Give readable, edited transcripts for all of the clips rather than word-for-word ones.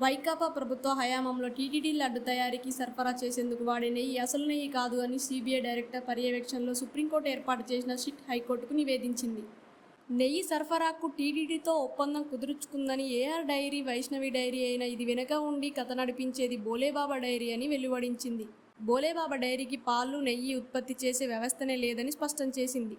వైకాపా ప్రభుత్వ హయాంలో టీటీడీ లడ్డు తయారీకి సరఫరా చేసేందుకు వాడే నెయ్యి అసలు నెయ్యి కాదు అని సీబీఐ డైరెక్టర్ పర్యవేక్షణలో సుప్రీంకోర్టు ఏర్పాటు చేసిన సిట్ హైకోర్టుకు నివేదించింది. నెయ్యి సరఫరాకు టీటీడీతో ఒప్పందం కుదుర్చుకుందని ఏఆర్ డైరీ, వైష్ణవి డైరీ అయినా ఇది వెనుక ఉండి కథ నడిపించేది బోలేబాబా డైరీ అని వెలువడించింది. బోలేబాబా డైరీకి పాలు, నెయ్యి ఉత్పత్తి చేసే వ్యవస్థనే లేదని స్పష్టం చేసింది.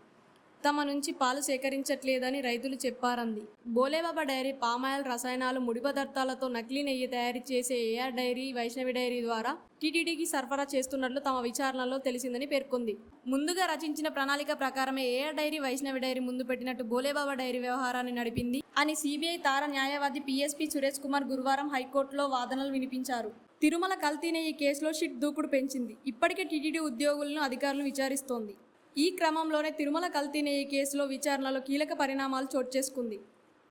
తమ నుంచి పాలు సేకరించట్లేదని రైతులు చెప్పారంది. బోలేబాబా డైరీ పామాయిల్, రసాయనాలు, ముడి పదార్థాలతో నకిలీ నెయ్యి తయారు చేసే ఏఆర్ డైరీ, వైష్ణవి డైరీ ద్వారా టీటీడీకి సరఫరా చేస్తున్నట్లు తమ విచారణలో తెలిసిందని పేర్కొంది. ముందుగా రచించిన ప్రణాళిక ప్రకారమే ఏఆర్ డైరీ, వైష్ణవి డైరీ ముందు పెట్టినట్టు బోలేబాబా డైరీ వ్యవహారాన్ని నడిపింది అని సీబీఐ తార న్యాయవాది పీఎస్పీ సురేష్ కుమార్ గురువారం హైకోర్టులో వాదనలు వినిపించారు. తిరుమల కల్తీ నెయ్యి కేసులో సిట్ దూకుడు పెంచింది. ఇప్పటికే టీటీడీ ఉద్యోగులను అధికారులు విచారిస్తోంది. ఈ క్రమంలోనే తిరుమల కల్తీ నెయ్యి కేసులో విచారణలో కీలక పరిణామాలు చోటు చేసుకుంది.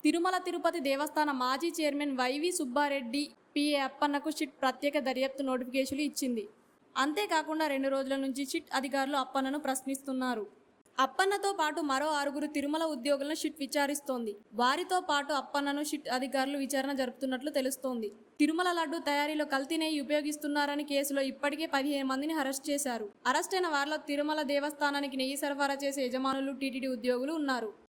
తిరుమల తిరుపతి దేవస్థాన మాజీ చైర్మన్ వైవి సుబ్బారెడ్డి, పిఏ అప్పన్నకు సిట్ ప్రత్యేక దర్యాప్తు నోటిఫికేషన్లు ఇచ్చింది. అంతేకాకుండా 2 రోజుల నుంచి సిట్ అధికారులు అప్పన్నను ప్రశ్నిస్తున్నారు. అప్పన్నతో పాటు మరో 6 తిరుమల ఉద్యోగులను సిట్ విచారిస్తోంది. వారితో పాటు అప్పన్నను సిట్ అధికారులు విచారణ జరుపుతున్నట్లు తెలుస్తోంది. తిరుమల లడ్డు తయారీలో కల్తీ నెయ్యి ఉపయోగిస్తున్నారని కేసులో ఇప్పటికే 15 మందిని అరెస్ట్ చేశారు. అరెస్టైన వారిలో తిరుమల దేవస్థానానికి నెయ్యి సరఫరా చేసే యజమానులు, టీటీడీ ఉద్యోగులు ఉన్నారు.